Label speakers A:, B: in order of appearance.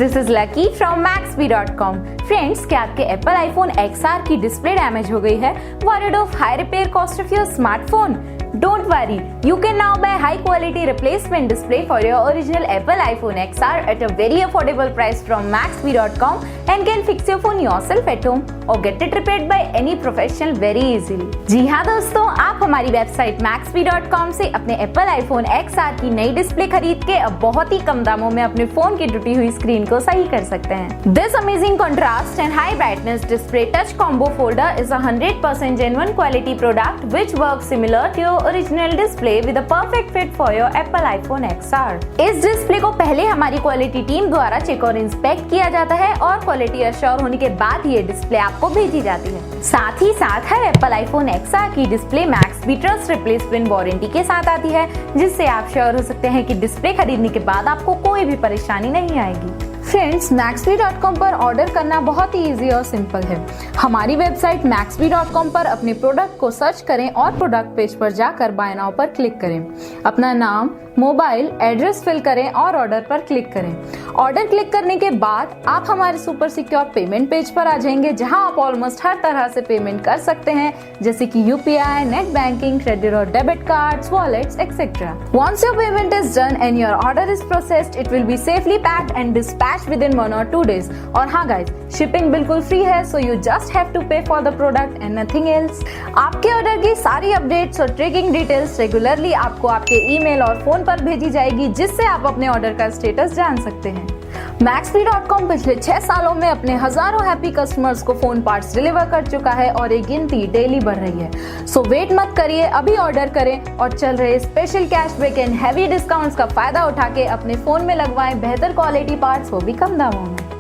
A: this is Lucky from Maxbhi.com. Friends, क्या आपके Apple iPhone XR की डिस्प्ले डैमेज हो गई है? Worried of high repair cost of your smartphone? Don't worry, you can now buy high quality replacement display for your original Apple iPhone XR at a very affordable price from Maxbhi.com and can fix your phone yourself at home or get it repaired by any professional very easily. जी हाँ दोस्तों, आप हमारी website Maxbhi.com से अपने Apple iPhone XR की नई display खरीद के अब बहुत ही कम दामों में अपने फोन की टूटी हुई स्क्रीन को सही कर सकते हैं। This amazing contrast and high brightness display touch combo folder is a 100% genuine quality product which works similar to your original display with a perfect fit for your Apple iPhone XR। इस display को पहले हमारी quality team द्वारा check और inspect किया जाता है और क्वालिटी अश्योर होने के बाद ये डिस्प्ले आपको भेजी जाती है। साथ ही साथ हर एप्पल आईफोन XR की display Maxbhi trust replacement warranty के साथ आती है, जिससे आप श्योर हो सकते हैं कि डिस्प्ले खरीदने के बाद आपको कोई भी परेशानी नहीं आएगी। फ्रेंड्स, Maxbhi.com पर ऑर्डर करना बहुत ही इजी और सिंपल है। हमारी वेबसाइट Maxbhi.com पर अपने प्रोडक्ट को सर्च करें और प्रोडक्ट पेज पर जाकर बाय नाउ पर क्लिक करें। अपना नाम, मोबाइल, एड्रेस फिल करें और ऑर्डर पर क्लिक करें। ऑर्डर क्लिक करने के बाद आप हमारे सुपर सिक्योर पेमेंट पेज पर आ जाएंगे, जहां आप ऑलमोस्ट हर तरह से पेमेंट कर सकते हैं, जैसे कि UPI, नेट बैंकिंग, क्रेडिट और debit cards, wallets etcetera. Once your payment is done and your order is processed, it will be safely packed and dispatched within 1 or 2 days. और हाँ गाइस, शिपिंग बिल्कुल free है, so you just have to pay for the product and nothing else। आपके order की सारी updates और tracking details regularly आपको आपके ईमेल और फोन पर भेजी जाएगी, जिससे आप अपने ऑर्डर का स्टेटस जान सकते हैं। Maxbhi.com पिछले 6 सालों में अपने हजारों हैप्पी कस्टमर्स को फोन पार्ट्स डिलीवर कर चुका है और ये गिनती डेली बढ़ रही है। सो वेट मत करिए, अभी ऑर्डर करें और चल रहे special cashback and heavy discounts का फायदा उठा के अपने फोन में लगवाएं बेहतर क्वालिटी पार्ट्स, वो भी कम दामों में।